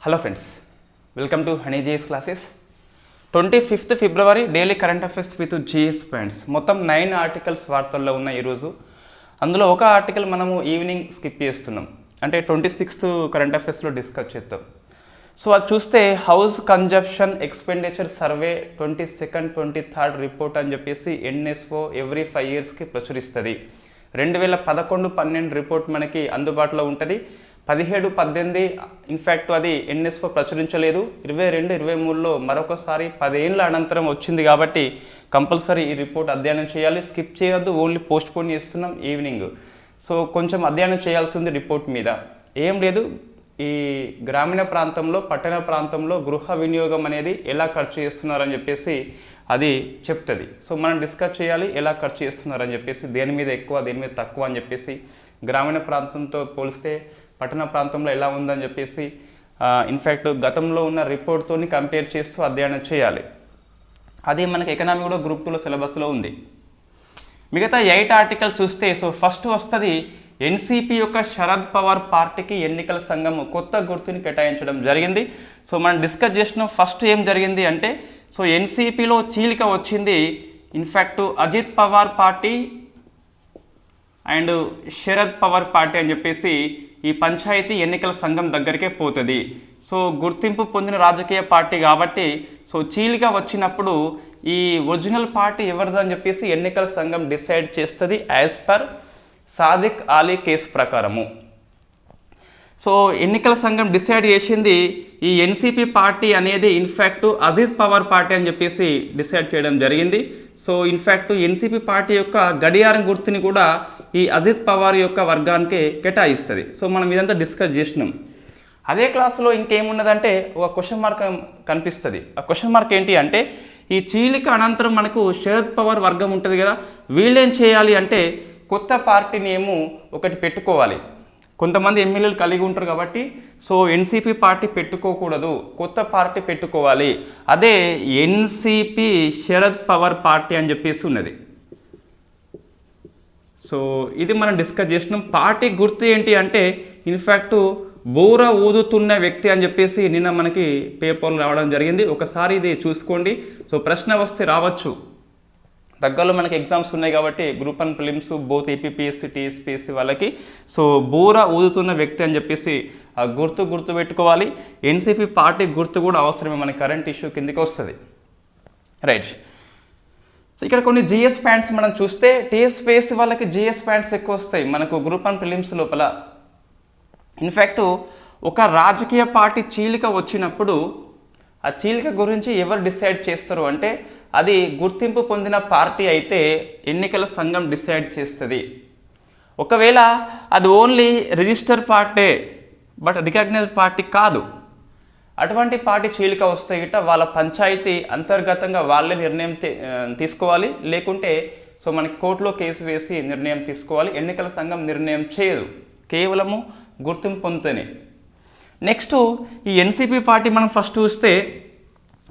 Hello friends, welcome to honey GS classes. 25th February daily current affairs with GS points. మొత్తం 9 articles వార్తల్లో ఉన్న ఈరోజు. అందులో ఒక ఆర్టికల్ మనము ఈవినింగ్ స్కిప్ చేస్తున్నాం, అంటే 26th కరెంట్ అఫైర్స్లో డిస్కస్ చేద్దాం. సో అది చూస్తే house consumption expenditure survey 22nd 23rd report అని చెప్పేసి ఎన్ఎస్ఓ ఎవ్రీ 5 yearsకి ప్రచురిస్తుంది. 2011-12 రిపోర్ట్ మనకి అందుబాటులో ఉంటుంది. 17-18 ఇన్ఫ్యాక్ట్ అది ఎన్ఎస్ఓ ప్రచురించలేదు. 22-23లో మరొకసారి 10 ఏళ్ళ అనంతరం వచ్చింది కాబట్టి కంపల్సరీ ఈ రిపోర్ట్ అధ్యయనం చేయాలి. స్కిప్ చేయొద్దు, ఓన్లీ పోస్ట్ పోన్ చేస్తున్నాం ఈవినింగ్. సో కొంచెం అధ్యయనం చేయాల్సి ఉంది రిపోర్ట్ మీద. ఏం లేదు, ఈ గ్రామీణ ప్రాంతంలో పట్టణ ప్రాంతంలో గృహ వినియోగం అనేది ఎలా ఖర్చు చేస్తున్నారని చెప్పేసి అది చెప్తుంది. సో మనం డిస్కస్ చేయాలి ఎలా ఖర్చు చేస్తున్నారని చెప్పేసి, దేని మీద ఎక్కువ దేని మీద తక్కువ అని చెప్పేసి, గ్రామీణ ప్రాంతంతో పోలిస్తే పట్టణ ప్రాంతంలో ఎలా ఉందని చెప్పేసి ఇన్ఫ్యాక్ట్ గతంలో ఉన్న రిపోర్ట్తో కంపేర్ చేస్తూ అధ్యయనం చేయాలి. అది మనకి ఎకనామీ కూడా గ్రూప్ 2లో సిలబస్లో ఉంది. మిగతా 8 ఆర్టికల్ చూస్తే, సో ఫస్ట్ వస్తుంది ఎన్సీపీ యొక్క శరద్ పవార్ పార్టీకి ఎన్నికల సంఘం కొత్త గుర్తుని కేటాయించడం జరిగింది. సో మనం డిస్కస్ చేసిన ఫస్ట్ ఏం జరిగింది అంటే, సో ఎన్సీపీలో చీలిక వచ్చింది. In fact Ajit Pawar party and Sharad Pawar party అని చెప్పేసి ఈ పంచాయతీ ఎన్నికల సంఘం దగ్గరికే పోతుంది. సో గుర్తింపు పొందిన రాజకీయ పార్టీ కాబట్టి సో చీలిక వచ్చినప్పుడు ఈ ఒరిజినల్ పార్టీ ఎవరిదని చెప్పేసి ఎన్నికల సంఘం డిసైడ్ చేస్తుంది as per Sadiq Ali case ప్రకారము. సో ఎన్నికల సంఘం డిసైడ్ చేసింది ఈ ఎన్సీపీ పార్టీ అనేది ఇన్ఫ్యాక్ట్ అజిత్ పవార్ పార్టీ అని చెప్పేసి డిసైడ్ చేయడం జరిగింది. సో ఇన్ఫ్యాక్ట్ ఎన్సీపీ పార్టీ యొక్క గడియారం గుర్తుని కూడా ఈ అజిత్ పవార్ యొక్క వర్గానికి కేటాయిస్తుంది. సో మనం ఇదంతా డిస్కస్ చేసినాం. అదే క్లాసులో ఇంకేమున్నదంటే ఒక క్వశ్చన్ మార్క్ కనిపిస్తుంది. ఆ క్వశ్చన్ మార్క్ ఏంటి అంటే, ఈ చీలిక అనంతరం మనకు శరద్ పవార్ వర్గం ఉంటుంది కదా, వీళ్ళేం చేయాలి అంటే కొత్త పార్టీ నేము ఒకటి పెట్టుకోవాలి. కొంతమంది ఎమ్మెల్యేలు కలిగి ఉంటారు కాబట్టి సో ఎన్సీపీ పార్టీ పెట్టుకోకూడదు, కొత్త పార్టీ పెట్టుకోవాలి. అదే ఎన్సీపీ శరద్ పవార్ పార్టీ అని చెప్పేసి ఉన్నది. సో ఇది మనం డిస్కస్ చేసినాం. పార్టీ గుర్తు ఏంటి అంటే ఇన్ఫ్యాక్ట్ బోర ఊదుతున్న వ్యక్తి అని చెప్పేసి నిన్న మనకి పేపర్లు రావడం జరిగింది. ఒకసారి ఇది చూసుకోండి. సో ప్రశ్న వస్తే రావచ్చు, దగ్గరలో మనకి ఎగ్జామ్స్ ఉన్నాయి కాబట్టి group 1 prelims both APPSC TSPSC వాళ్ళకి. సో బోర ఊదుతున్న వ్యక్తి అని చెప్పేసి గుర్తు పెట్టుకోవాలి. ఎన్సీపీ పార్టీ గుర్తు కూడా అవసరమే, మన కరెంట్ ఇష్యూ కిందకి వస్తుంది. రైట్. సో ఇక్కడ కొన్ని జిఎస్ ప్యాంట్స్ మనం చూస్తే టీఎస్పీఎస్సీ వాళ్ళకి జిఎస్ ప్యాంట్స్ ఎక్కువ వస్తాయి మనకు గ్రూప్ 1 ప్రిలిమ్స్ లోపల. ఇన్ఫ్యాక్ట్ ఒక రాజకీయ పార్టీ చీలిక వచ్చినప్పుడు ఆ చీలిక గురించి ఎవరు డిసైడ్ చేస్తారు అంటే, అది గుర్తింపు పొందిన పార్టీ అయితే ఎన్నికల సంఘం డిసైడ్ చేస్తుంది. ఒకవేళ అది only register party but recognised party కాదు, అటువంటి పార్టీ చీలిక వస్తే గిట్ట వాళ్ళ పంచాయతీ అంతర్గతంగా వాళ్ళే నిర్ణయం తీసుకోవాలి. లేకుంటే సో మనకి కోర్టులో కేసు వేసి నిర్ణయం తీసుకోవాలి. ఎన్నికల సంఘం నిర్ణయం చేయదు, కేవలము గుర్తింపు పొందుతూనే. నెక్స్ట్ ఈ ఎన్సీపీ పార్టీ మనం ఫస్ట్ చూస్తే,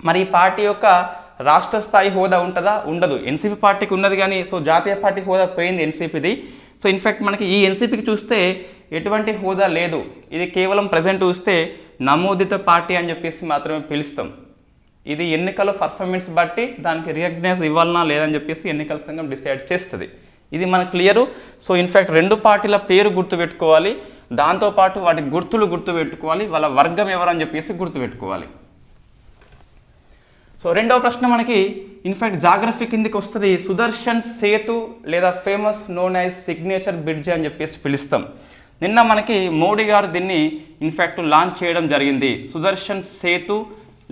మరి ఈ పార్టీ యొక్క రాష్ట్ర స్థాయి హోదా ఉంటుందా? ఉండదు. ఎన్సీపీ పార్టీకి ఉన్నది కానీ సో జాతీయ పార్టీ హోదా పోయింది ఎన్సీపీది. సో ఇన్ఫ్యాక్ట్ మనకి ఈ ఎన్సీపీకి చూస్తే ఎటువంటి హోదా లేదు. ఇది కేవలం ప్రజెంట్ చూస్తే నమోదిత పార్టీ అని చెప్పేసి మాత్రమే పిలుస్తాం. ఇది ఎన్నికల పర్ఫార్మెన్స్ బట్టి దానికి రికగ్నైజ్ ఇవ్వాలన్నా లేదని చెప్పేసి ఎన్నికల సంఘం డిసైడ్ చేస్తుంది. ఇది మనకు క్లియరు. సో ఇన్ఫ్యాక్ట్ 2 పార్టీల పేరు గుర్తుపెట్టుకోవాలి, దాంతోపాటు వాటి గుర్తులు గుర్తుపెట్టుకోవాలి, వాళ్ళ వర్గం ఎవరని చెప్పేసి గుర్తుపెట్టుకోవాలి. సో రెండవ ప్రశ్న మనకి ఇన్ఫ్యాక్ట్ జాగ్రఫీ కిందకి వస్తుంది. సుదర్శన్ సేతు లేదా famous known as signature bridge అని చెప్పేసి పిలుస్తాం. నిన్న మనకి మోడీ గారు దీన్ని ఇన్ఫ్యాక్ట్ లాంచ్ చేయడం జరిగింది. సుదర్శన్ సేతు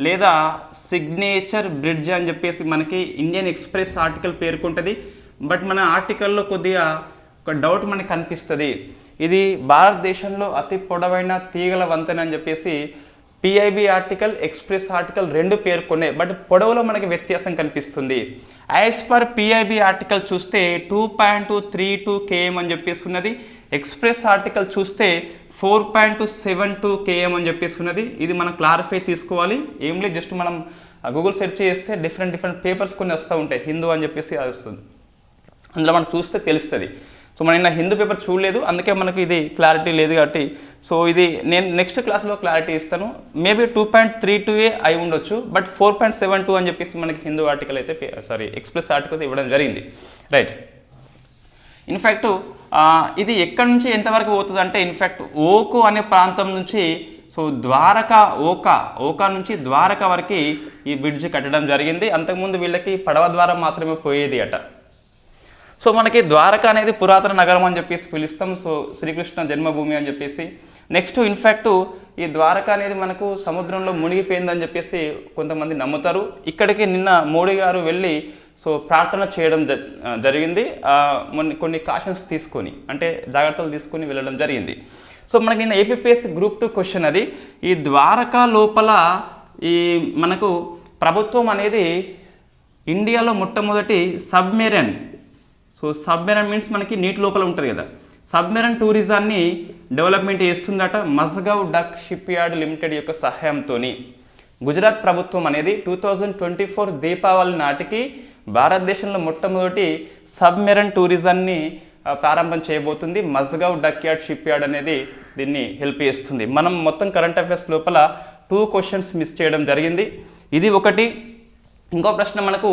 లేదా సిగ్నేచర్ బ్రిడ్జ్ అని చెప్పేసి మనకి ఇండియన్ ఎక్స్ప్రెస్ ఆర్టికల్ పేర్కొంటుంది. బట్ మన ఆర్టికల్లో కొద్దిగా ఒక డౌట్ మనకి కనిపిస్తుంది. ఇది భారతదేశంలో అతి పొడవైన తీగల వంతెన అని చెప్పేసి పిఐబి ఆర్టికల్, ఎక్స్ప్రెస్ ఆర్టికల్ 2 పేర్కొనే, బట్ పొడవులో మనకి వ్యత్యాసం కనిపిస్తుంది. యాజ్ పర్ పిఐబి ఆర్టికల్ చూస్తే 2.232 km అని చెప్పేసి ఉన్నది. ఎక్స్ప్రెస్ ఆర్టికల్ చూస్తే 4.272 km అని చెప్పేసి ఉన్నది. ఇది మనం క్లారిఫై తీసుకోవాలి. ఏం లేదు, జస్ట్ మనం గూగుల్ సెర్చ్ చేస్తే డిఫరెంట్ పేపర్స్ కొన్ని వస్తూ ఉంటాయి. హిందూ అని చెప్పేసి అది వస్తుంది, అందులో మనం చూస్తే తెలుస్తుంది. సో మనం నిన్న హిందూ పేపర్ చూడలేదు, అందుకే మనకు ఇది క్లారిటీ లేదు కాబట్టి సో ఇది నేను నెక్స్ట్ క్లాస్లో క్లారిటీ ఇస్తాను. మేబీ 2.32 అయి ఉండొచ్చు, బట్ 4.72 అని చెప్పేసి మనకి హిందూ ఆర్టికల్ అయితే ఎక్స్ప్రెస్ ఆర్టికల్ అయితే ఇవ్వడం జరిగింది. రైట్. ఇన్ఫ్యాక్ట్ ఇది ఎక్కడి నుంచి ఎంతవరకు పోతుంది అంటే ఇన్ఫ్యాక్ట్ ఓకు అనే ప్రాంతం నుంచి సో ఓకా నుంచి ద్వారకా వరకు ఈ బ్రిడ్జ్ కట్టడం జరిగింది. అంతకుముందు వీళ్ళకి పడవ ద్వారా మాత్రమే పోయేది అట. సో మనకి ద్వారకా అనేది పురాతన నగరం అని చెప్పేసి పిలుస్తాం, సో శ్రీకృష్ణ జన్మభూమి అని చెప్పేసి. నెక్స్ట్ ఇన్ఫ్యాక్ట్ ఈ ద్వారకా అనేది మనకు సముద్రంలో మునిగిపోయిందని చెప్పేసి కొంతమంది నమ్ముతారు. ఇక్కడికి నిన్న మోడీ గారు వెళ్ళి సో ప్రార్థన చేయడం జరిగింది, కొన్ని కాషన్స్ తీసుకొని, అంటే జాగ్రత్తలు తీసుకొని వెళ్ళడం జరిగింది. సో మనకి నిన్న ఏపీపీఎస్సీ గ్రూప్ 2 క్వశ్చన్ అది. ఈ ద్వారకా లోపల ఈ మనకు ప్రభుత్వం అనేది ఇండియాలో మొట్టమొదటి సబ్మెరైన్, సో సబ్మెరైన్ మీన్స్ మనకి నీటి లోపల ఉంటుంది కదా, సబ్మెరైన్ టూరిజాన్ని డెవలప్మెంట్ చేస్తుందట Mazagon dock ship yard limited యొక్క సహాయంతో. గుజరాత్ ప్రభుత్వం అనేది 2024 దీపావళి నాటికి భారతదేశంలో మొట్టమొదటి సబ్మెరైన్ టూరిజాన్ని ప్రారంభం చేయబోతుంది. Mazagon dock yard ship yard అనేది దీన్ని హెల్ప్ చేస్తుంది. మనం మొత్తం కరెంట్ అఫైర్స్ లోపల 2 క్వశ్చన్స్ మిస్ చేయడం జరిగింది, ఇది ఒకటి. ఇంకో ప్రశ్న మనకు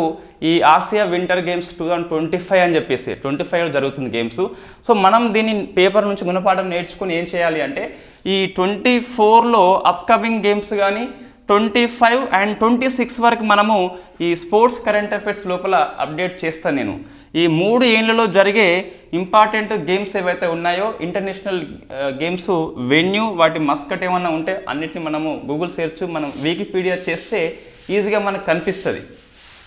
ఈ ఆసియా వింటర్ గేమ్స్ 2025 అని చెప్పేసి 25లో జరుగుతుంది గేమ్స్. సో మనం దీన్ని పేపర్ నుంచి గుణపాఠం నేర్చుకుని ఏం చేయాలి అంటే ఈ 24లో అప్కమింగ్ గేమ్స్ కానీ 25 అండ్ 26 వరకు మనము ఈ స్పోర్ట్స్ కరెంట్ అఫైర్స్ లోపల అప్డేట్ చేస్తాను నేను. ఈ 3 ఏళ్లలో జరిగే ఇంపార్టెంట్ గేమ్స్ ఏవైతే ఉన్నాయో ఇంటర్నేషనల్ గేమ్స్ వెన్యూ, వాటి మస్కట్ ఏమన్నా ఉంటే అన్నిటిని మనము గూగుల్ సెర్చ్, మనం వికీపీడియా చేస్తే ఈజీగా మనకు కనిపిస్తుంది.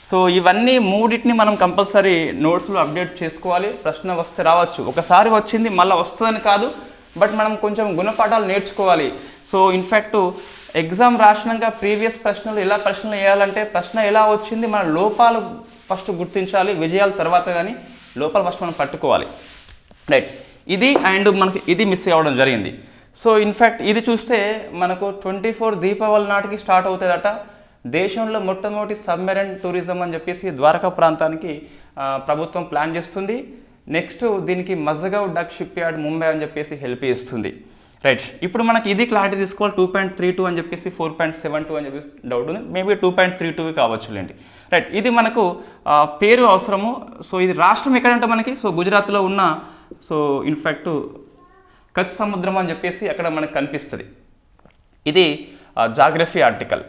సో ఇవన్నీ 3టిని మనం కంపల్సరీ నోట్స్లో అప్డేట్ చేసుకోవాలి. ప్రశ్న వస్తే రావచ్చు, ఒకసారి వచ్చింది మళ్ళీ వస్తుందని కాదు, బట్ మనం కొంచెం గుణపాఠాలు నేర్చుకోవాలి. సో ఇన్ఫ్యాక్ట్ ఎగ్జామ్ రాసినాక ప్రీవియస్ ప్రశ్నలు వేయాలంటే ప్రశ్న ఎలా వచ్చింది, మన లోపాలు ఫస్ట్ గుర్తించాలి, విజయాల తర్వాత కానీ లోపల ఫస్ట్ మనం పట్టుకోవాలి. రైట్, ఇది అండ్ మనకి ఇది మిస్ అవ్వడం జరిగింది. సో ఇన్ఫ్యాక్ట్ ఇది చూస్తే మనకు 24 దీపావళి నాటికి స్టార్ట్ అవుతుందట. దేశంలో మొట్టమొదటి సబ్మెరైన్ టూరిజం అని చెప్పేసి ద్వారకా ప్రాంతానికి ప్రభుత్వం ప్లాన్ చేస్తుంది. నెక్స్ట్ దీనికి Mazagon dock ship yard Mumbai అని చెప్పేసి హెల్ప్ చేస్తుంది. రైట్, ఇప్పుడు మనకి ఇది క్లారిటీ తీసుకోవాలి. 2.32 అని చెప్పేసి 4.72 అని చెప్పేసి డౌట్ ఉంది, మేబీ 2.32 కావచ్చులేండి. రైట్, ఇది మనకు పేరు అవసరము. సో ఇది రాష్ట్రం ఎక్కడంటే మనకి సో గుజరాత్లో ఉన్న సో ఇన్ఫ్యాక్ట్ కచ్ సముద్రం అని చెప్పేసి అక్కడ మనకు కనిపిస్తుంది. ఇది జాగ్రఫీ ఆర్టికల్.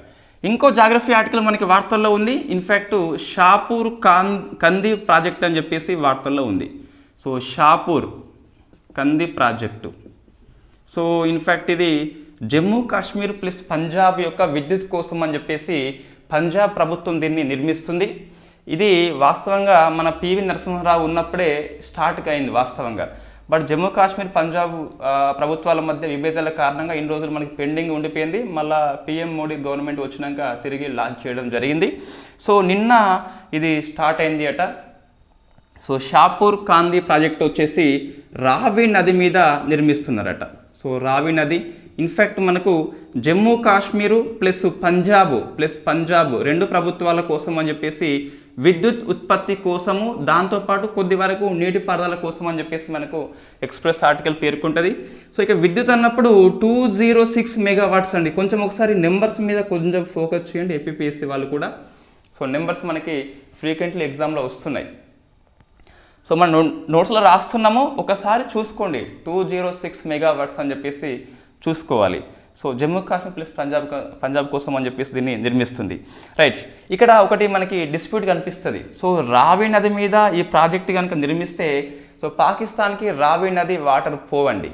ఇంకో జాగ్రఫీ ఆర్టికల్ మనకి వార్తల్లో ఉంది. ఇన్ఫ్యాక్ట్ షాపూర్ కంది ప్రాజెక్ట్ అని చెప్పేసి వార్తల్లో ఉంది. సో షాపూర్ కంది ప్రాజెక్టు. సో ఇన్ఫ్యాక్ట్ ఇది జమ్మూ కాశ్మీర్ ప్లస్ పంజాబ్ యొక్క విద్యుత్ కోసం అని చెప్పేసి పంజాబ్ ప్రభుత్వం దీన్ని నిర్మిస్తుంది. ఇది వాస్తవంగా మన పివి నరసింహారావు ఉన్నప్పుడే స్టార్ట్ అయింది వాస్తవంగా, బట్ జమ్మూ కాశ్మీర్ పంజాబ్ ప్రభుత్వాల మధ్య విభేదాల కారణంగా ఇన్ని రోజులు మనకి పెండింగ్ ఉండిపోయింది. మళ్ళీ పిఎం మోడీ గవర్నమెంట్ వచ్చినాక తిరిగి లాంచ్ చేయడం జరిగింది. సో నిన్న ఇది స్టార్ట్ అయింది అట. సో షాపూర్ కాందీ ప్రాజెక్ట్ వచ్చేసి రావి నది మీద నిర్మిస్తున్నారట. సో రావి నది ఇన్ఫ్యాక్ట్ మనకు జమ్మూ కాశ్మీరు ప్లస్ పంజాబ్ 2 ప్రభుత్వాల కోసం అని చెప్పేసి విద్యుత్ ఉత్పత్తి కోసము, దాంతోపాటు కొద్ది వరకు నీటిపారుదల కోసం అని చెప్పేసి మనకు ఎక్స్ప్రెస్ ఆర్టికల్ పేర్కొంటుంది. సో ఇక విద్యుత్ అన్నప్పుడు 206 మెగావాట్స్ అండి. కొంచెం ఒకసారి నెంబర్స్ మీద కొంచెం ఫోకస్ చేయండి ఏపీపీఎస్సీ వాళ్ళు కూడా. సో నెంబర్స్ మనకి ఫ్రీక్వెంట్లీ ఎగ్జామ్లో వస్తున్నాయి. సో మనం నోట్స్లో రాస్తున్నాము, ఒకసారి చూసుకోండి. 206 మెగావాట్స్ అని చెప్పేసి చూసుకోవాలి. సో జమ్మూ కాశ్మీర్ ప్లస్ పంజాబ్ కోసం అని చెప్పేసి దీన్ని నిర్మిస్తుంది. రైట్, ఇక్కడ ఒకటి మనకి డిస్ప్యూట్ కనిపిస్తుంది. సో రావి నది మీద ఈ ప్రాజెక్ట్ కనుక నిర్మిస్తే సో పాకిస్తాన్కి రావి నది వాటర్ పోవండి.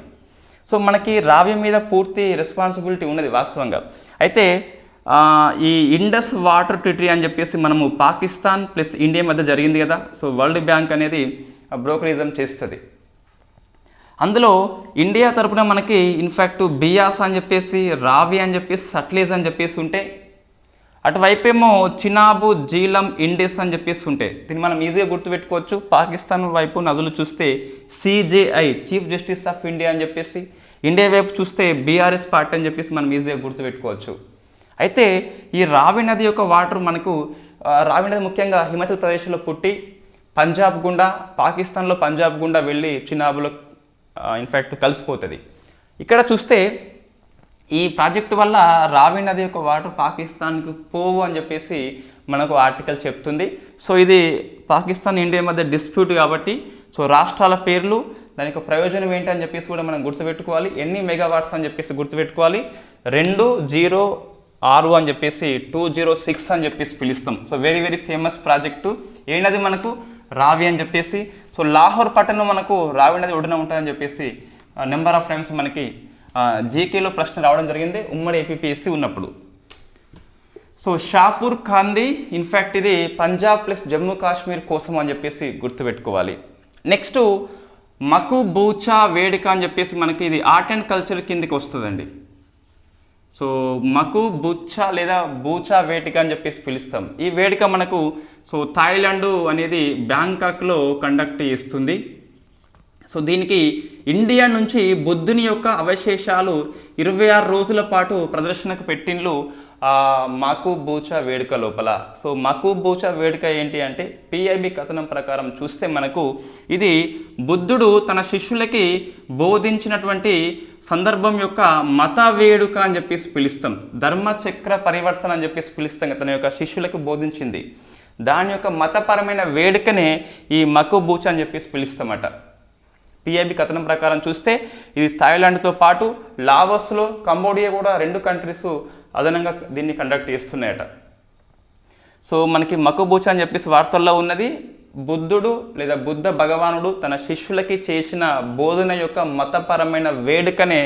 సో మనకి రావి మీద పూర్తి రెస్పాన్సిబిలిటీ ఉన్నది వాస్తవంగా. అయితే ఈ ఇండస్ వాటర్ ట్రీటీ అని చెప్పేసి మనము పాకిస్తాన్ ప్లస్ ఇండియా మధ్య జరిగింది కదా. సో వరల్డ్ బ్యాంక్ అనేది బ్రోకరిజం చేస్తుంది. అందులో ఇండియా తరపున మనకి ఇన్ఫ్యాక్ట్ బియాస్ అని చెప్పేసి, రావి అని చెప్పేసి, సట్లేజ్ అని చెప్పేసి ఉంటే, అటువైపేమో చినాబు, జీలం, ఇండస్ అని చెప్పేసి ఉంటే దీన్ని మనం ఈజీగా గుర్తుపెట్టుకోవచ్చు. పాకిస్తాన్ వైపు నదులు చూస్తే CJI, chief justice of India అని చెప్పేసి, ఇండియా వైపు చూస్తే బీఆర్ఎస్ పార్టీ అని చెప్పేసి మనం ఈజీగా గుర్తుపెట్టుకోవచ్చు. అయితే ఈ రావి నది యొక్క వాటర్ మనకు రావి నది ముఖ్యంగా హిమాచల్ ప్రదేశ్లో పుట్టి పంజాబ్ గుండా, పాకిస్తాన్లో పంజాబ్ గుండా వెళ్ళి చినాబ్లో ఇన్ఫ్యాక్ట్ కలిసిపోతుంది. ఇక్కడ చూస్తే ఈ ప్రాజెక్టు వల్ల రావి నది యొక్క వాటర్ పాకిస్తాన్కి పోవు అని చెప్పేసి మనకు ఆర్టికల్ చెప్తుంది. సో ఇది పాకిస్తాన్ ఇండియా మధ్య డిస్ప్యూట్ కాబట్టి సో రాష్ట్రాల పేర్లు, దాని యొక్క ప్రయోజనం ఏంటి అని చెప్పేసి కూడా మనం గుర్తుపెట్టుకోవాలి. ఎన్ని మెగావాట్స్ అని చెప్పేసి గుర్తుపెట్టుకోవాలి. 206 అని చెప్పేసి 206 అని చెప్పేసి పిలుస్తాం. So very very famous project. ఏంటది మనకు రావి అని చెప్పేసి. సో లాహోర్ పట్టణం మనకు రావి నది ఒడ్డున ఉంటుందని చెప్పేసి నెంబర్ ఆఫ్ టైమ్స్ మనకి జీకేలో ప్రశ్న రావడం జరిగింది ఉమ్మడి ఏపీపీఎస్సీ ఉన్నప్పుడు. సో షాపూర్ ఖాందీ ఇన్ఫ్యాక్ట్ ఇది పంజాబ్ ప్లస్ జమ్మూ కాశ్మీర్ కోసం అని చెప్పేసి గుర్తుపెట్టుకోవాలి. నెక్స్ట్ మకుబూచా వేడుక అని చెప్పేసి మనకి ఇది ఆర్ట్ అండ్ కల్చర్ కిందకి వస్తుందండి. సో మకుబూచా లేదా బూచా వేడుక అని చెప్పేసి పిలుస్తాం. ఈ వేడుక మనకు సో థాయిలాండ్ అనేది బ్యాంకాక్లో కండక్ట్ చేస్తుంది. సో దీనికి ఇండియా నుంచి బుద్ధుని యొక్క అవశేషాలు 26 రోజుల పాటు ప్రదర్శనకు పెట్టిండ్లు మకుబూచా వేడుక లోపల. సో మకుబూచా వేడుక ఏంటి అంటే పిఐబి కథనం ప్రకారం చూస్తే మనకు ఇది బుద్ధుడు తన శిష్యులకి బోధించినటువంటి సందర్భం యొక్క మత వేడుక అని చెప్పేసి పిలుస్తాం. ధర్మచక్ర పరివర్తన అని చెప్పేసి పిలుస్తాం. తన యొక్క శిష్యులకు బోధించింది దాని యొక్క మతపరమైన వేడుకనే ఈ మకుబూచా అని చెప్పేసి పిలుస్తామట. పిఐబి కథనం ప్రకారం చూస్తే ఇది థాయిలాండ్తో పాటు లావోస్లో, కంబోడియా కూడా 2 కంట్రీస్ అదనంగా దీన్ని కండక్ట్ చేస్తున్నాయట. సో మనకి మకుబూచా అని చెప్పేసి వార్తల్లో ఉన్నది బుద్ధుడు లేదా బుద్ధ భగవానుడు తన శిష్యులకి చేసిన బోధన యొక్క మతపరమైన వేడుకనే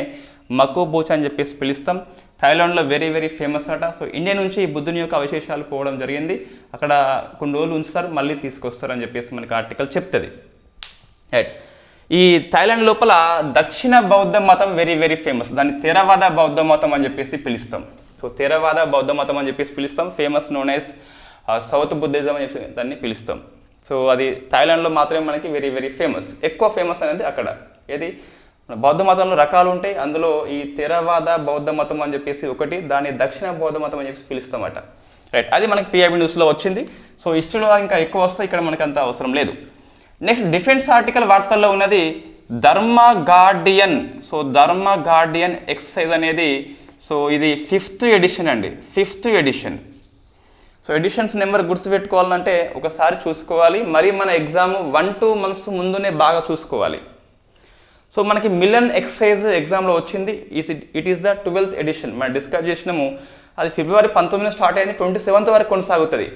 మకుబూచా అని చెప్పేసి పిలుస్తాం. థాయిలాండ్లో వెరీ వెరీ ఫేమస్ అట. సో ఇండియా నుంచి బుద్ధుని యొక్క అవశేషాలు పోవడం జరిగింది. అక్కడ కొన్ని రోజులు ఉంచుతారు, మళ్ళీ తీసుకొస్తారు అని చెప్పేసి మనకి ఆర్టికల్ చెప్తుంది. రైట్. ఈ థాయిలాండ్ లోపల దక్షిణ బౌద్ధ మతం వెరీ వెరీ ఫేమస్. దాన్ని థెరవాద బౌద్ధ మతం అని చెప్పేసి పిలుస్తాం. సో థెరవాద బౌద్ధ మతం అని చెప్పేసి పిలుస్తాం. Famous known as south Buddhism అని చెప్పి దాన్ని పిలుస్తాం. సో అది థాయిలాండ్లో మాత్రమే మనకి వెరీ వెరీ ఫేమస్. ఎక్కువ ఫేమస్ అనేది అక్కడ. ఏది బౌద్ధ మతంలో రకాలు ఉంటాయి, అందులో ఈ థెరవాద బౌద్ధ మతం అని చెప్పేసి ఒకటి, దాన్ని దక్షిణ బౌద్ధ మతం అని చెప్పి పిలుస్తామట. రైట్. అది మనకి పిఐబి న్యూస్లో వచ్చింది. సో హిస్టరీలో ఇంకా ఎక్కువ వస్తే ఇక్కడ మనకి అంత అవసరం లేదు. నెక్స్ట్ డిఫెన్స్ ఆర్టికల్ వార్తల్లో ఉన్నది Dharma Guardian. So Dharma Guardian exercise అనేది సో ఇది 5th ఎడిషన్ అండి. 5th edition. So editions number గుర్తుపెట్టుకోవాలంటే ఒకసారి చూసుకోవాలి. మరి మన ఎగ్జామ్ 1-2 months ముందునే బాగా చూసుకోవాలి. సో మనకి మిలన్ ఎక్సర్సైజ్ ఎగ్జామ్లో వచ్చింది. It is the 12th edition. మనం డిస్కస్ చేసినాము. అది ఫిబ్రవరి 19 స్టార్ట్ అయింది, 27th వరకు కొనసాగుతుంది.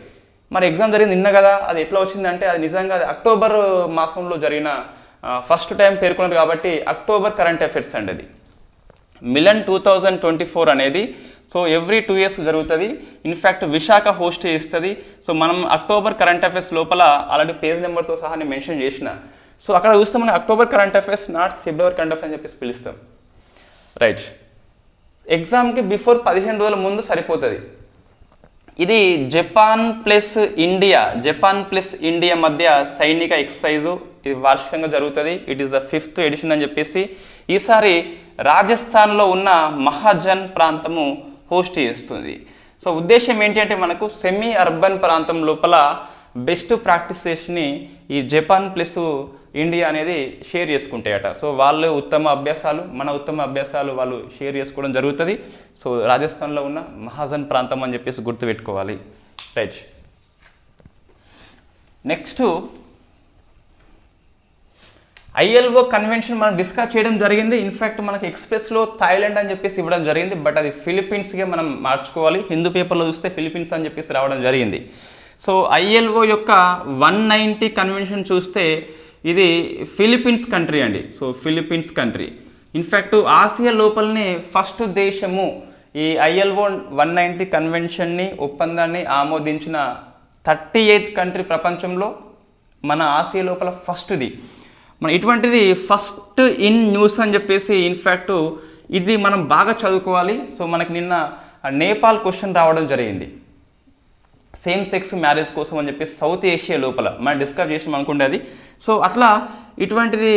మరి ఎగ్జామ్ జరిగింది నిన్న కదా, అది ఎట్లా వచ్చిందంటే అది నిజంగా అక్టోబర్ మాసంలో జరిగిన ఫస్ట్ టైం పేర్కొన్నారు కాబట్టి అక్టోబర్ కరెంట్ అఫైర్స్ అండి. అది మిలన్ 2024 అనేది సో ఎవ్రీ 2 years జరుగుతుంది. ఇన్ఫ్యాక్ట్ విశాఖ హోస్ట్ చేస్తుంది. సో మనం అక్టోబర్ కరెంట్ అఫైర్స్ లోపల ఆల్రెడీ పేజ్ నెంబర్తో సహా నేను మెన్షన్ చేసిన. సో అక్కడ చూస్తే మనం October current affairs not February current affairs అని చెప్పేసి పిలుస్తాం. రైట్. ఎగ్జామ్కి బిఫోర్ 15 రోజుల ముందు సరిపోతుంది. ఇది జపాన్ ప్లస్ ఇండియా మధ్య సైనిక ఎక్సర్సైజు. ఇది వార్షికంగా జరుగుతుంది. It is the 5th edition అని చెప్పేసి ఈసారి రాజస్థాన్లో ఉన్న మహాజన్ ప్రాంతము హోస్ట్ చేస్తుంది. సో ఉద్దేశం ఏంటి అంటే మనకు సెమీ అర్బన్ ప్రాంతం లోపల బెస్ట్ ప్రాక్టీసెస్ని ఈ జపాన్ ప్లస్ ఇండియా అనేది షేర్ చేసుకుంటాయట. సో వాళ్ళు ఉత్తమ అభ్యాసాలు, మన ఉత్తమ అభ్యాసాలు వాళ్ళు షేర్ చేసుకోవడం జరుగుతుంది. సో రాజస్థాన్లో ఉన్న మహాజన్ ప్రాంతం అని చెప్పేసి గుర్తుపెట్టుకోవాలి. రైట్. నెక్స్ట్ ఐఎల్ఓ కన్వెన్షన్ మనం డిస్కస్ చేయడం జరిగింది. ఇన్ఫ్యాక్ట్ మనకి ఎక్స్ప్రెస్లో థాయిలాండ్ అని చెప్పేసి ఇవ్వడం జరిగింది, బట్ అది ఫిలిప్పీన్స్గా మనం మార్చుకోవాలి. హిందూ పేపర్లో చూస్తే ఫిలిప్పీన్స్ అని చెప్పేసి రావడం జరిగింది. సో ఐఎల్ఓ యొక్క 190 కన్వెన్షన్ చూస్తే ఇది ఫిలిప్పీన్స్ కంట్రీ అండి. So Philippines country in fact Asia లోపలనే ఫస్ట్ దేశము ఈ ఐఎల్ఓ 190 కన్వెన్షన్ని ఒప్పందాన్ని ఆమోదించిన 38th కంట్రీ ప్రపంచంలో మన ఆసియా లోపల ఫస్ట్ది. మన ఇటువంటిది ఫస్ట్ ఇన్ న్యూస్ అని చెప్పేసి ఇన్ఫ్యాక్ట్ ఇది మనం బాగా చదువుకోవాలి. సో మనకి నిన్న నేపాల్ క్వశ్చన్ రావడం జరిగింది. సేమ్ సెక్స్ మ్యారేజ్ కోసం అని చెప్పి సౌత్ ఏషియా లోపల మనం డిస్కస్ చేసినాం అనుకుంటే అది. సో అట్లా ఇటువంటిది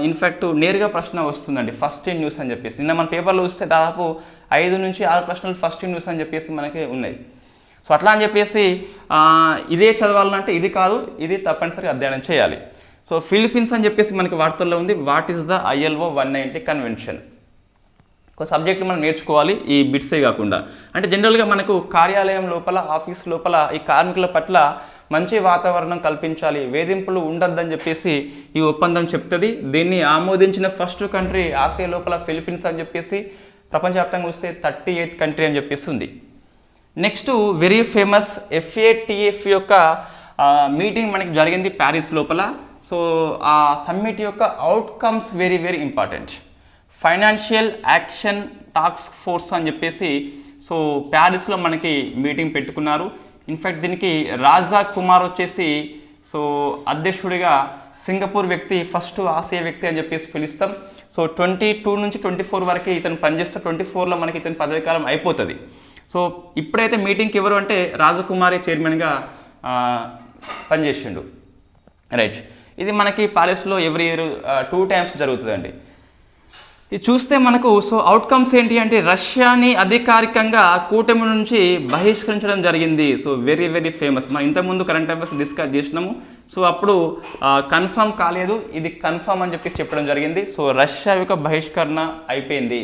ఇన్ఫ్యాక్ట్ నేరుగా ప్రశ్న వస్తుందండి ఫస్ట్ ఇన్ న్యూస్ అని చెప్పేసి. నిన్న మన పేపర్లో చూస్తే దాదాపు 5 నుంచి 6 ప్రశ్నలు ఫస్ట్ ఇన్ న్యూస్ అని చెప్పేసి మనకి ఉన్నాయి. సో అట్లా అని చెప్పేసి ఇదే చదవాలంటే ఇది కాదు, ఇది తప్పనిసరిగా అధ్యయనం చేయాలి. సో ఫిలిప్పీన్స్ అని చెప్పేసి మనకి వార్తల్లో ఉంది. What is the ILO 190 convention? ఒక సబ్జెక్ట్ మనం నేర్చుకోవాలి ఈ బిట్సే కాకుండా. అంటే జనరల్గా మనకు కార్యాలయం లోపల, ఆఫీస్ లోపల ఈ కార్మికుల పట్ల మంచి వాతావరణం కల్పించాలి, వేధింపులు ఉండొద్దని చెప్పేసి ఈ ఒప్పందం చెప్తుంది. దీన్ని ఆమోదించిన ఫస్ట్ కంట్రీ ఆసియా లోపల ఫిలిప్పీన్స్ అని చెప్పేసి, ప్రపంచవ్యాప్తంగా చూస్తే 38th కంట్రీ అని చెప్పేసి ఉంది. నెక్స్ట్ వెరీ ఫేమస్ FATF యొక్క మీటింగ్ మనకి జరిగింది ప్యారిస్ లోపల. సో ఆ సమ్మిట్ యొక్క outcomes very very important. Financial action task force అని చెప్పేసి సో ప్యారిస్లో మనకి మీటింగ్ పెట్టుకున్నారు. ఇన్ఫ్యాక్ట్ దీనికి రాజా కుమార్ వచ్చేసి సో అధ్యక్షుడిగా, సింగపూర్ వ్యక్తి ఫస్ట్ ఆసియా వ్యక్తి అని చెప్పేసి పిలుస్తాం. సో 22 నుంచి 24 వరకు ఇతను పనిచేస్తే 24లో మనకి ఇతని పదవీకాలం అయిపోతుంది. సో ఇప్పుడైతే మీటింగ్కి ఎవరు అంటే రాజకుమారి చైర్మన్గా పనిచేసిండు. రైట్, ఇది మనకి ప్యారిస్లో ఎవ్రీ ఇయర్ 2 times జరుగుతుందండి. ఇది చూస్తే మనకు సో అవుట్కమ్స్ ఏంటి అంటే రష్యాని అధికారికంగా కూటమి నుంచి బహిష్కరించడం జరిగింది. So very very famous. మనం ఇంతకుముందు కరెంట్ అఫైర్స్ డిస్కస్ చేసినాము. సో అప్పుడు కన్ఫర్మ్ కాలేదు, ఇది కన్ఫర్మ్ అని చెప్పేసి చెప్పడం జరిగింది. సో రష్యా యొక్క బహిష్కరణ అయిపోయింది.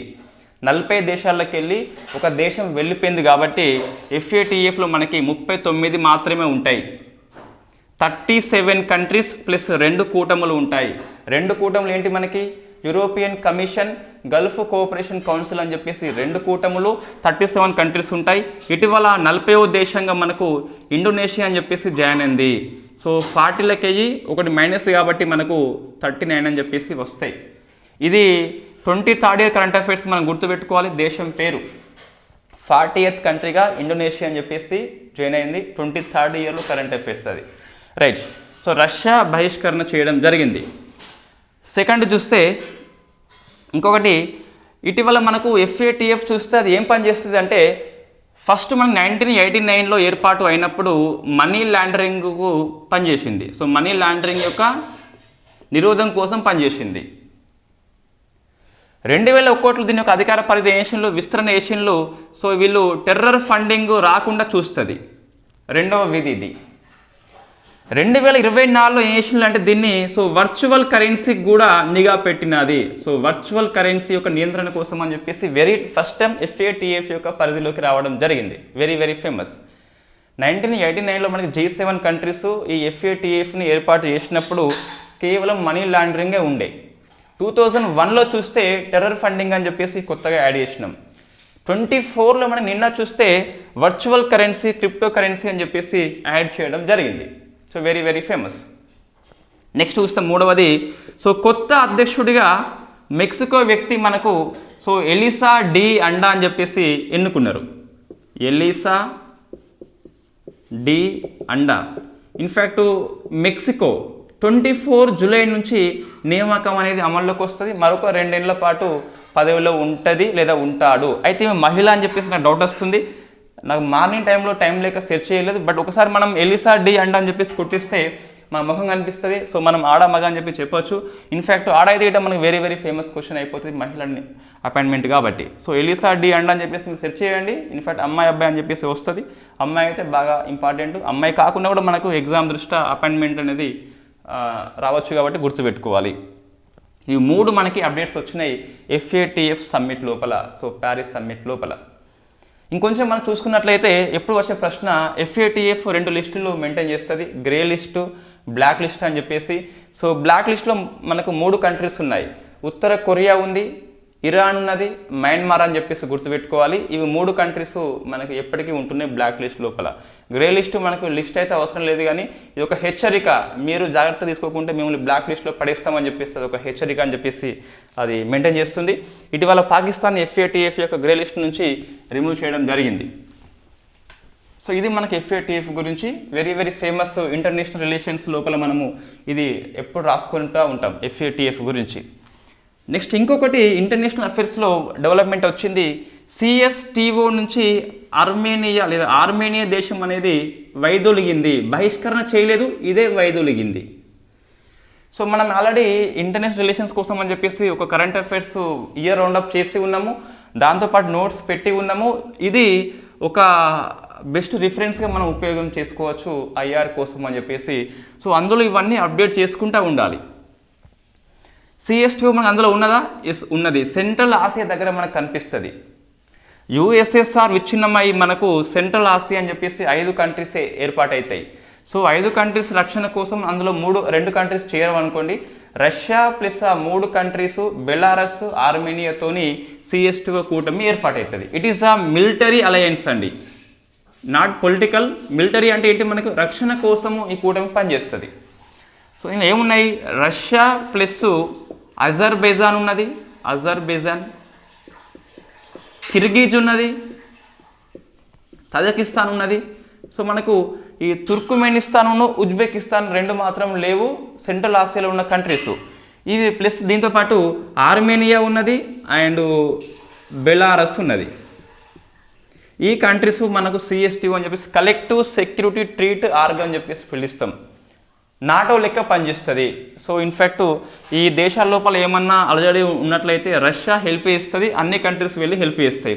40 దేశాల్లోకి వెళ్ళి ఒక దేశం వెళ్ళిపోయింది కాబట్టి FATFలో మనకి 39 మాత్రమే ఉంటాయి. 37 కంట్రీస్ ప్లస్ 2 కూటములు ఉంటాయి. 2 కూటములు ఏంటి మనకి? European commission, Gulf cooperation council అని చెప్పేసి 2 కూటములు, 37 కంట్రీస్ ఉంటాయి. ఇటీవల 40వ దేశంగా మనకు ఇండోనేషియా అని చెప్పేసి జాయిన్ అయింది. సో 40లకి అయ్యి ఒకటి మైనస్ కాబట్టి మనకు 39 అని చెప్పేసి వస్తాయి. ఇది 23rd ఇయర్ కరెంట్ అఫైర్స్ మనం గుర్తుపెట్టుకోవాలి. దేశం పేరు 40th కంట్రీగా ఇండోనేషియా అని చెప్పేసి జాయిన్ అయింది. 23rd ఇయర్లో కరెంట్ అఫైర్స్ అది. రైట్, సో రష్యా బహిష్కరణ చేయడం జరిగింది. సెకండ్ చూస్తే ఇంకొకటి, ఇటీవల మనకు FATF చూస్తే అది ఏం పని చేస్తుంది అంటే, ఫస్ట్ మనం 1989లో ఏర్పాటు అయినప్పుడు మనీ లాండరింగ్కు పనిచేసింది. సో మనీ లాండరింగ్ యొక్క నిరోధం కోసం పనిచేసింది. 2001లో దీని యొక్క అధికార పరిధి ఏషియన్లో విస్తరణ ఏషియన్లో సో వీళ్ళు టెర్రర్ ఫండింగ్ రాకుండా చూస్తుంది. రెండవ విధి ఇది. 2024లో ఏషియన్లో అంటే దీన్ని సో వర్చువల్ కరెన్సీకి కూడా నిఘా పెట్టినది. సో వర్చువల్ కరెన్సీ యొక్క నియంత్రణ కోసం అని చెప్పేసి వెరీ ఫస్ట్ టైం FATF యొక్క పరిధిలోకి రావడం జరిగింది. Very very famous. 1989లో మనకి G7 కంట్రీస్ ఈ FATFని ఏర్పాటు చేసినప్పుడు కేవలం మనీ లాండరింగే ఉండే. 2001లో చూస్తే టెర్రర్ ఫండింగ్ అని చెప్పేసి కొత్తగా యాడ్ చేసినాం. 24లో మనం నిన్న చూస్తే వర్చువల్ కరెన్సీ, క్రిప్టో కరెన్సీ అని చెప్పేసి యాడ్ చేయడం జరిగింది. So very very famous. Next చూస్తే మూడవది, సో కొత్త అధ్యక్షుడిగా మెక్సికో వ్యక్తి మనకు సో ఎలిసా డి అండా అని చెప్పేసి ఎన్నుకున్నారు. ఎలిసా డి అండా. ఇన్ఫ్యాక్ట్ మెక్సికో 24 జూలై నుంచి నియామకం అనేది అమల్లోకి వస్తుంది. మరొక 2 ఏళ్ల పాటు పదవిలో ఉంటుంది లేదా ఉంటాడు. అయితే మహిళ అని చెప్పేసి నాకు డౌట్ వస్తుంది. నాకు మార్నింగ్ టైంలో టైం లేక సెర్చ్ చేయలేదు. బట్ ఒకసారి మనం ఎలిసా డి అండా అని చెప్పేసి కొట్టిస్తే మన ముఖం కనిపిస్తుంది. సో మనం ఆడ మగ అని చెప్పి చెప్పొచ్చు. ఇన్ఫ్యాక్ట్ ఆడ అయితే మనకు వెరీ వెరీ ఫేమస్ క్వశ్చన్ అయిపోతుంది మహిళని అపాయింట్మెంట్ కాబట్టి. సో ఎలిసా డి అండా అని చెప్పేసి మీరు సెర్చ్ చేయండి. ఇన్ఫ్యాక్ట్ అమ్మాయి అబ్బాయి అని చెప్పేసి వస్తుంది. అమ్మాయి అయితే బాగా ఇంపార్టెంట్. అమ్మాయి కాకుండా కూడా మనకు ఎగ్జామ్ దృష్ట్యా అపాయింట్మెంట్ అనేది రావచ్చు కాబట్టి గుర్తుపెట్టుకోవాలి. ఈ 3 మనకి అప్డేట్స్ వచ్చినాయి FATF సమ్మిట్ లోపల. సో ప్యారిస్ సమ్మిట్ లోపల. ఇంకొంచెం మనం చూసుకున్నట్లయితే ఎప్పుడు వచ్చే ప్రశ్న, FATF 2 లిస్టులు మెయింటైన్ చేస్తుంది, గ్రే లిస్టు, బ్లాక్ లిస్ట్ అని చెప్పేసి. సో బ్లాక్ లిస్ట్లో మనకు 3 కంట్రీస్ ఉన్నాయి. ఉత్తర కొరియా ఉంది, ఇరాన్ ఉన్నది, మయన్మార్ అని చెప్పేసి గుర్తుపెట్టుకోవాలి. ఇవి 3 కంట్రీస్ మనకు ఎప్పటికీ ఉంటున్నాయి బ్లాక్ లిస్ట్ లోపల. గ్రే లిస్ట్ మనకు లిస్ట్ అయితే అవసరం లేదు, కానీ ఇది ఒక హెచ్చరిక. మీరు జాగ్రత్త తీసుకోకుంటే మిమ్మల్ని బ్లాక్ లిస్ట్లో పడేస్తామని చెప్పేసి అది ఒక హెచ్చరిక అని చెప్పేసి అది మెయింటైన్ చేస్తుంది. ఇటీవల పాకిస్తాన్ FATF యొక్క గ్రే లిస్ట్ నుంచి రిమూవ్ చేయడం జరిగింది. సో ఇది మనకి FATF గురించి very very famous. International relations లోపల మనము ఇది ఎప్పుడు రాసుకుంటూ ఉంటాం FATF గురించి. నెక్స్ట్ ఇంకొకటి ఇంటర్నేషనల్ అఫైర్స్లో డెవలప్మెంట్ వచ్చింది. CSTO నుంచి ఆర్మేనియా దేశం అనేది వైదొలిగింది. బహిష్కరణ చేయలేదు, ఇదే వైదొలిగింది. సో మనం ఆల్రెడీ ఇంటర్నేషనల్ రిలేషన్స్ కోసం అని చెప్పేసి ఒక కరెంట్ అఫైర్స్ ఇయర్ రౌండప్ చేసి ఉన్నాము. దాంతోపాటు నోట్స్ పెట్టి ఉన్నాము. ఇది ఒక బెస్ట్ రిఫరెన్స్గా మనం ఉపయోగం చేసుకోవచ్చు ఐఆర్ కోసం అని చెప్పేసి. సో అందులో ఇవన్నీ అప్డేట్ చేసుకుంటూ ఉండాలి. CS2 మనకు అందులో ఉన్నదా? ఎస్ ఉన్నది. సెంట్రల్ ఆసియా దగ్గర మనకు కనిపిస్తుంది. USSR విచ్ఛిన్నమై మనకు సెంట్రల్ ఆసియా అని చెప్పేసి 5 కంట్రీసే ఏర్పాటవుతాయి. సో 5 కంట్రీస్ రక్షణ కోసం అందులో 2 కంట్రీస్ చేరవనుకోండి, రష్యా ప్లస్ ఆ 3 కంట్రీస్ బెలారస్ ఆర్మేనియాతోని CS2 కూటమి ఏర్పాటవుతుంది. It is a military alliance అండి, నాట్ పొలిటికల్. మిలిటరీ అంటే ఏంటి? మనకు రక్షణ కోసము ఈ కూటమి పనిచేస్తుంది. సో ఇందులో ఏమున్నాయి? రష్యా ప్లస్ అజర్బైజాన్ ఉన్నది, అజర్బైజాన్, కిర్గిజ్ ఉన్నది, తజకిస్తాన్ ఉన్నది. సో మనకు ఈ తుర్క్మెనిస్తాను ఉజ్బెకిస్తాన్ 2 మాత్రం లేవు సెంట్రల్ ఆసియాలో ఉన్న కంట్రీస్. ఇవి ప్లస్ దీంతోపాటు ఆర్మేనియా ఉన్నది అండ్ బెలారస్ ఉన్నది. ఈ కంట్రీస్ మనకు CS2 అని చెప్పేసి కలెక్టివ్ సెక్యూరిటీ ట్రీట్ ఆర్గన్ అని చెప్పేసి పిలుస్తాం. నాటో లెక్క పనిచేస్తుంది. సో ఇన్ఫ్యాక్ట్ ఈ దేశాల లోపల ఏమన్నా అలజడి ఉన్నట్లయితే రష్యా హెల్ప్ చేస్తుంది, అన్ని కంట్రీస్ వెళ్ళి హెల్ప్ చేస్తాయి.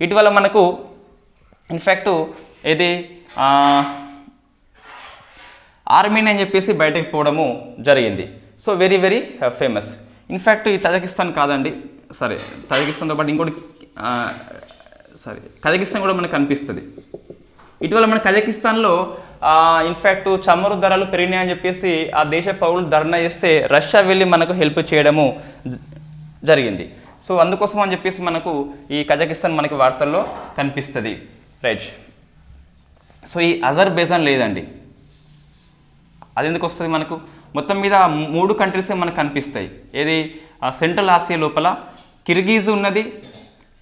ఇటీవల మనకు ఇన్ఫ్యాక్ట్ ఇది ఆర్మేనియా అని చెప్పేసి బయటకు పోవడము జరిగింది. So very very famous. In fact ఈ తజకిస్తాన్ కాదండి, సరే తజకిస్తాన్తో పాటు ఇంకోటి కజకిస్తాన్ కూడా మనకు కనిపిస్తుంది. ఇటీవల మన కజకిస్తాన్లో ఇన్ఫ్యాక్ట్ చమురు ధరలు పెరిగినాయని చెప్పేసి ఆ దేశ పౌరులు ధర్నా చేస్తే రష్యా వెళ్ళి మనకు హెల్ప్ చేయడము జరిగింది. సో అందుకోసం అని చెప్పేసి మనకు ఈ కజకిస్తాన్ మనకి వార్తల్లో కనిపిస్తుంది. రైట్. సో ఈ అజర్బైజాన్ లేదండి, అది ఎందుకు వస్తుంది? మనకు మొత్తం మీద 3 కంట్రీసే మనకు కనిపిస్తాయి. ఏది? సెంట్రల్ ఆసియా లోపల కిర్గిజ్ ఉన్నది,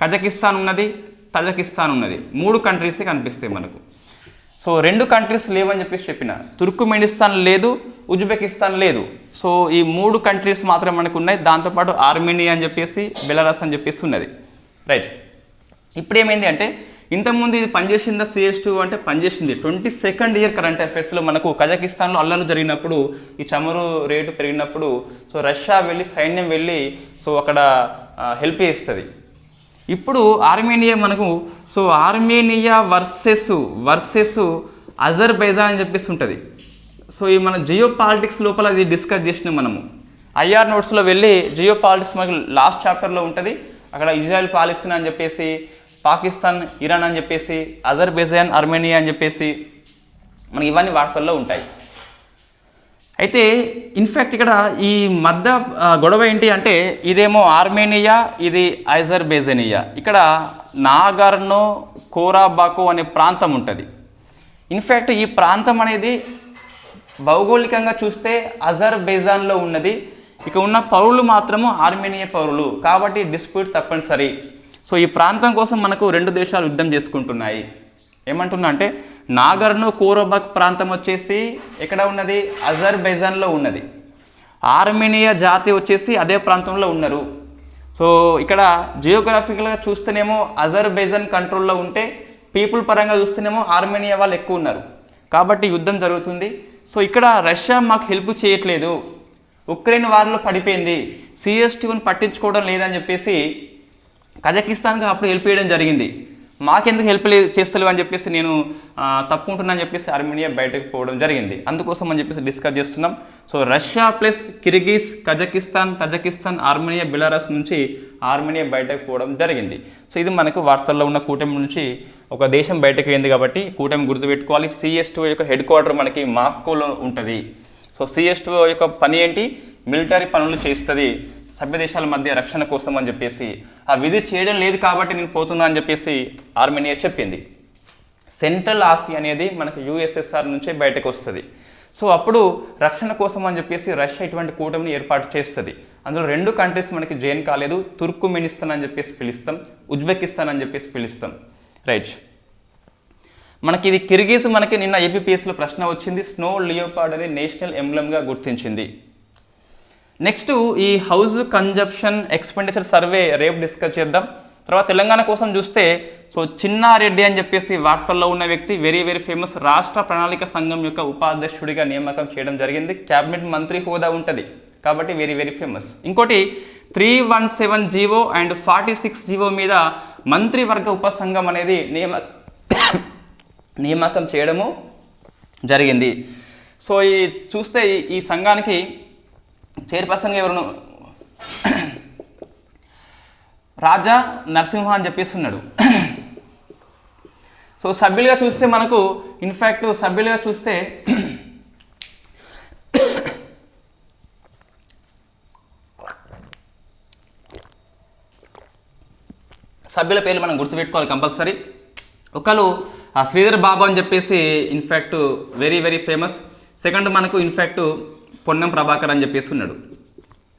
కజకిస్తాన్ ఉన్నది, తజకిస్తాన్ ఉన్నది. 3 కంట్రీసే కనిపిస్తాయి మనకు. సో 2 కంట్రీస్ లేవని చెప్పేసి చెప్పిన. తుర్క్మెనిస్తాన్ లేదు, ఉజ్బెకిస్తాన్ లేదు. సో ఈ 3 కంట్రీస్ మాత్రం మనకు ఉన్నాయి. దాంతోపాటు ఆర్మేనియా అని చెప్పేసి బెలారస్ అని చెప్పేసి ఉన్నది. రైట్. ఇప్పుడు ఏమైంది అంటే ఇంతకుముందు ఇది పనిచేసిందా CS2 అంటే పనిచేసింది. 22nd ఇయర్ కరెంట్ అఫైర్స్లో మనకు కజకిస్తాన్లో అల్లర్లు జరిగినప్పుడు ఈ చమురు రేటు పెరిగినప్పుడు సో రష్యా వెళ్ళి సైన్యం వెళ్ళి సో అక్కడ హెల్ప్ చేస్తుంది. ఇప్పుడు ఆర్మేనియా మనకు సో ఆర్మేనియా వర్సెస్ అజర్బైజాన్ అని చెప్పేసి ఉంటుంది. సో ఈ మన జియో పాలిటిక్స్ లోపల ఇది డిస్కస్ చేసినాం మనము. ఐఆర్ నోట్స్లో వెళ్ళి జియో పాలిటిక్స్ మనకు లాస్ట్ చాప్టర్లో ఉంటుంది. అక్కడ ఇజ్రాయెల్ పాలిస్తీనా అని చెప్పేసి, పాకిస్తాన్ ఇరాన్ అని చెప్పేసి, అజర్బైజాన్ ఆర్మేనియా అని చెప్పేసి మనకి ఇవన్నీ వార్తల్లో ఉంటాయి. అయితే ఇన్ఫ్యాక్ట్ ఇక్కడ ఈ మధ్య గొడవ ఏంటి అంటే ఇదేమో ఆర్మేనియా, ఇది అజర్బైజానియా. ఇక్కడ నాగర్నో కోరాబాకో అనే ప్రాంతం ఉంటుంది. ఇన్ఫ్యాక్ట్ ఈ ప్రాంతం అనేది భౌగోళికంగా చూస్తే అజర్బైజాన్లో ఉన్నది. ఇక ఉన్న పౌరులు మాత్రము ఆర్మేనియా పౌరులు, కాబట్టి డిస్ప్యూట్ తప్పనిసరి. సో ఈ ప్రాంతం కోసం మనకు 2 దేశాలు యుద్ధం చేసుకుంటున్నాయి. ఏమంటున్నా అంటే నాగర్నో కోరాబాక్ ప్రాంతం వచ్చేసి ఎక్కడ ఉన్నది? అజర్బైజాన్లో ఉన్నది. ఆర్మేనియా జాతి వచ్చేసి అదే ప్రాంతంలో ఉన్నారు. సో ఇక్కడ జియోగ్రాఫికల్గా చూస్తేనేమో అజర్బైజాన్ కంట్రోల్లో ఉంటే పీపుల్ పరంగా చూస్తేనేమో ఆర్మేనియా వాళ్ళు ఎక్కువ ఉన్నారు. కాబట్టి యుద్ధం జరుగుతుంది. సో ఇక్కడ రష్యా మాకు హెల్ప్ చేయట్లేదు, ఉక్రెయిన్ వార్లో పడిపోయింది, CS2ని పట్టించుకోవడం లేదని చెప్పేసి కజకిస్తాన్కి అప్పుడు హెల్ప్ చేయడం జరిగింది. మాకెందుకు హెల్ప్ చేస్తలేవు అని చెప్పేసి నేను తప్పుకుంటున్నా అని చెప్పేసి ఆర్మేనియా బయటకు పోవడం జరిగింది. అందుకోసం అని చెప్పేసి డిస్కస్ చేస్తున్నాం. So Russia plus Kyrgyz, Kazakhstan, Tajikistan, Armenia, Belarus నుంచి ఆర్మేనియా బయటకు పోవడం జరిగింది. సో ఇది మనకు వార్తల్లో ఉన్న కూటమి నుంచి ఒక దేశం బయటకు అయింది కాబట్టి కూటమి గుర్తుపెట్టుకోవాలి. CS2 యొక్క హెడ్ క్వార్టర్ మనకి మాస్కోలో ఉంటుంది. సో CS2 యొక్క పని ఏంటి? మిలిటరీ పనులు చేస్తుంది సభ్య దేశాల మధ్య రక్షణ కోసం అని చెప్పేసి. ఆ విధి చేయడం లేదు కాబట్టి నేను పోతున్నా అని చెప్పేసి ఆర్మేనియా చెప్పింది. సెంట్రల్ ఆసియా అనేది మనకు USSR నుంచే బయటకు వస్తుంది. సో అప్పుడు రక్షణ కోసం అని చెప్పేసి రష్యా ఇటువంటి కూటమిని ఏర్పాటు చేస్తుంది. అందులో 2 కంట్రీస్ మనకి జాయిన్ కాలేదు. తుర్క్మెనిస్తాన్ అని చెప్పేసి పిలుస్తాం, ఉజ్బెకిస్తాన్ అని చెప్పేసి పిలుస్తాం. రైట్. మనకి ఇది కిర్గిజ్ మనకి నిన్న APPSలో ప్రశ్న వచ్చింది. స్నో లియోపార్డ్ అనేది నేషనల్ ఎంబ్లమ్గా గుర్తించింది. నెక్స్ట్ ఈ హౌస్ కన్జంప్షన్ ఎక్స్పెండిచర్ సర్వే రేపు డిస్కస్ చేద్దాం. తర్వాత తెలంగాణ కోసం చూస్తే సో చిన్నారెడ్డి అని చెప్పేసి వార్తల్లో ఉన్న వ్యక్తి వెరీ వెరీ ఫేమస్. రాష్ట్ర ప్రణాళిక సంఘం యొక్క ఉపాధ్యక్షుడిగా నియామకం చేయడం జరిగింది. క్యాబినెట్ మంత్రి హోదా ఉంటుంది కాబట్టి వెరీ వెరీ ఫేమస్. ఇంకోటి 317 జీవో అండ్ 46 జీవో మీద మంత్రివర్గ ఉపసంఘం అనేది నియామకం చేయడము జరిగింది. సో ఈ చూస్తే ఈ సంఘానికి చైర్పర్సన్గా ఎవరు రాజా నరసింహ అని చెప్పేసి ఉన్నాడు. సో సభ్యులుగా చూస్తే మనకు ఇన్ఫ్యాక్ట్ సభ్యులుగా చూస్తే సభ్యుల పేర్లు మనం గుర్తుపెట్టుకోవాలి కంపల్సరీ. ఒకరు శ్రీధర్ బాబు అని చెప్పేసి in fact very very famous. Second మనకు ఇన్ఫ్యాక్ట్ పొన్నం ప్రభాకర్ అని చెప్పేసి ఉన్నాడు.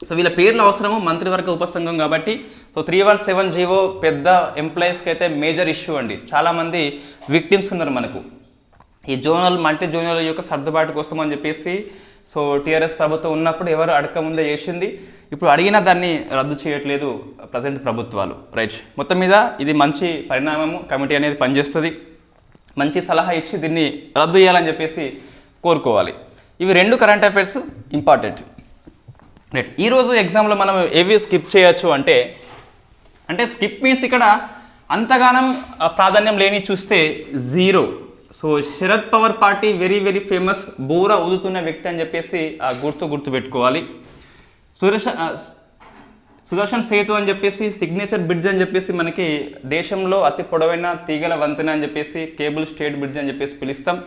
సో వీళ్ళ పేర్లు అవసరము మంత్రివర్గ ఉపసంఘం కాబట్టి. సో 317 జీవో పెద్ద ఎంప్లాయీస్కి అయితే మేజర్ ఇష్యూ అండి. చాలామంది విక్టిమ్స్ ఉన్నారు మనకు ఈ జోనల్ మల్టీ జోనల్ యొక్క సర్దుబాటు కోసం అని చెప్పేసి. సో టీఆర్ఎస్ ప్రభుత్వం ఉన్నప్పుడు ఎవరు అడగకముందే చేసింది, ఇప్పుడు అడిగినా దాన్ని రద్దు చేయట్లేదు ప్రజెంట్ ప్రభుత్వాలు. రైట్, మొత్తం మీద ఇది మంచి పరిణామము. కమిటీ అనేది పనిచేస్తుంది, మంచి సలహా ఇచ్చి దీన్ని రద్దు చేయాలని చెప్పేసి కోరుకోవాలి. ఇవి రెండు కరెంట్ అఫైర్స్ ఇంపార్టెంట్. రైట్, ఈరోజు ఎగ్జామ్లో మనం ఏవి స్కిప్ చేయొచ్చు అంటే స్కిప్ మీన్స్ ఇక్కడ అంతగానం ప్రాధాన్యం లేని చూస్తే 0. So Sharad Pawar party very very famous, బూర ఊదుతున్న వ్యక్తి అని చెప్పేసి గుర్తు పెట్టుకోవాలి. సుదర్శన్ సేతు అని చెప్పేసి సిగ్నేచర్ బ్రిడ్జ్ అని చెప్పేసి మనకి దేశంలో అతి పొడవైన తీగల వంతెన అని చెప్పేసి కేబుల్ స్టేట్ బ్రిడ్జ్ అని చెప్పేసి పిలుస్తాం.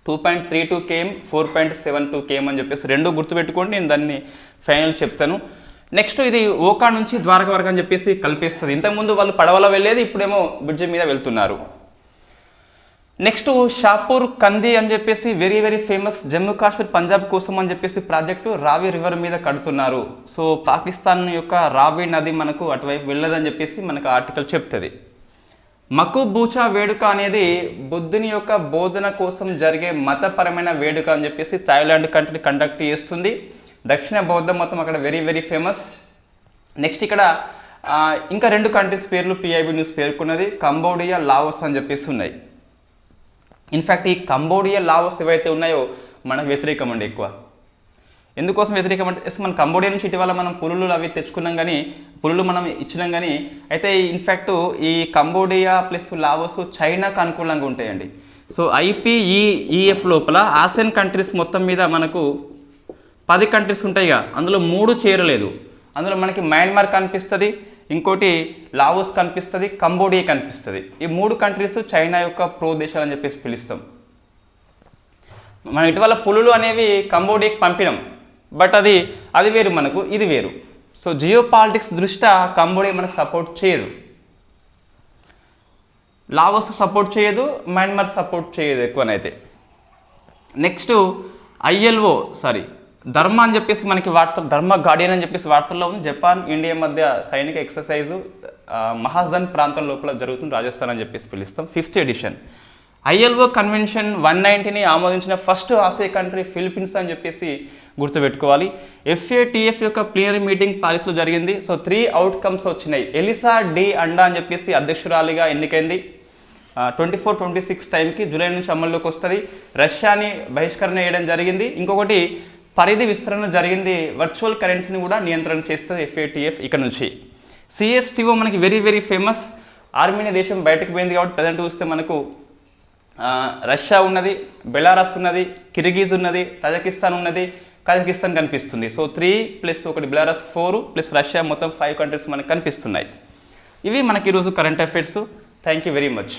2.32 km 4.72 km అని చెప్పేసి రెండు గుర్తుపెట్టుకోండి, నేను దాన్ని ఫైనల్ చెప్తాను. నెక్స్ట్ ఇది ఓకా నుంచి ద్వారకా వరకు అని చెప్పేసి కలిపేస్తుంది. ఇంతకుముందు వాళ్ళు పడవలో వెళ్ళేది, ఇప్పుడేమో బ్రిడ్జ్ మీద వెళ్తున్నారు. నెక్స్ట్ షాపూర్ కంది అని చెప్పేసి very very famous, Jammu Kashmir Punjab కోసం అని చెప్పేసి ప్రాజెక్టు రావి రివర్ మీద కడుతున్నారు. సో పాకిస్తాన్ యొక్క రావి నది మనకు అటువైపు వెళ్ళదని చెప్పేసి మనకు ఆర్టికల్ చెప్తుంది. మకుబూచా వేడుక అనేది బుద్ధుని యొక్క బోధన కోసం జరిగే మతపరమైన వేడుక అని చెప్పేసి థాయిలాండ్ కంట్రీ కండక్ట్ చేస్తుంది. దక్షిణ బౌద్ధ మతం అక్కడ వెరీ వెరీ ఫేమస్. నెక్స్ట్ ఇక్కడ ఇంకా రెండు కంట్రీస్ పేర్లు PIB న్యూస్ పేర్కొన్నది, కంబోడియా, లావోస్ అని చెప్పేసి ఉన్నాయి. ఇన్ఫ్యాక్ట్ ఈ కంబోడియా, లావోస్ ఏవైతే ఉన్నాయో మనకు వ్యతిరేకం అండి ఎక్కువ. ఎందుకోసం వ్యతిరేకం అంటే మన కంబోడియా నుంచి ఇటీవల మనం పులులు అవి తెచ్చుకున్నాం కానీ, పులులు మనం ఇచ్చినాం కానీ, అయితే ఇన్ఫ్యాక్ట్ ఈ కంబోడియా ప్లస్ లావోస్ చైనాకు అనుకూలంగా ఉంటాయండి. సో IPEF లోపల ఆసియన్ కంట్రీస్ మొత్తం మీద మనకు 10 కంట్రీస్ ఉంటాయిగా, అందులో 3 చేరలేదు. అందులో మనకి మయన్మార్ కనిపిస్తుంది, ఇంకోటి లావోస్ కనిపిస్తుంది, కంబోడియా కనిపిస్తుంది. ఈ 3 కంట్రీస్ చైనా యొక్క ప్రో దేశాలు అని చెప్పేసి పిలుస్తాం. మనం ఇటీవల పులులు అనేవి కంబోడియాకి పంపినాం, బట్ అది వేరు, మనకు ఇది వేరు. సో జియో పాలిటిక్స్ దృష్ట్యా కంబోడియా మనకు సపోర్ట్ చేయదు, లావోస్ సపోర్ట్ చేయదు, మయన్మార్ సపోర్ట్ చేయదు ఎక్కువనైతే. నెక్స్ట్ ధర్మ అని చెప్పేసి మనకి ధర్మ గార్డియన్ అని చెప్పేసి వార్తల్లో ఉంది. జపాన్ ఇండియా మధ్య సైనిక ఎక్సర్సైజు మహాజన్ ప్రాంతం లోపల జరుగుతుంది, రాజస్థాన్ అని చెప్పేసి పిలుస్తాం. 5th ఎడిషన్ ILO కన్వెన్షన్ 190ని ఆమోదించిన ఫస్ట్ ఆసియా కంట్రీ ఫిలిప్పీన్స్ అని చెప్పేసి గుర్తుపెట్టుకోవాలి. FATF యొక్క ప్లీనరీ మీటింగ్ పారిస్లో జరిగింది. సో 3 అవుట్కమ్స్ వచ్చినాయి. ఎలిసా డి అండా అని చెప్పేసి అధ్యక్షురాలిగా ఎన్నికైంది. 24-26 టైంకి జూలై నుంచి అమల్లోకి వస్తుంది. రష్యాని బహిష్కరణ చేయడం జరిగింది. ఇంకొకటి పరిధి విస్తరణ జరిగింది. వర్చువల్ కరెన్సీని కూడా నియంత్రణ చేస్తుంది FATF ఇక నుంచి. CSTO మనకి వెరీ వెరీ ఫేమస్. ఆర్మేనియా దేశం బయటకు పోయింది కాబట్టి ప్రజెంట్ చూస్తే మనకు రష్యా ఉన్నది, బెలారస్ ఉన్నది, కిర్గిజ్ ఉన్నది, తజకిస్తాన్ ఉన్నది, కజకిస్తాన్ కనిపిస్తుంది. సో 3+1 బెలారస్ 4+ రష్యా మొత్తం 5 కంట్రీస్ మనకు కనిపిస్తున్నాయి. ఇవి మనకి ఈరోజు current affairs. Thank you very much.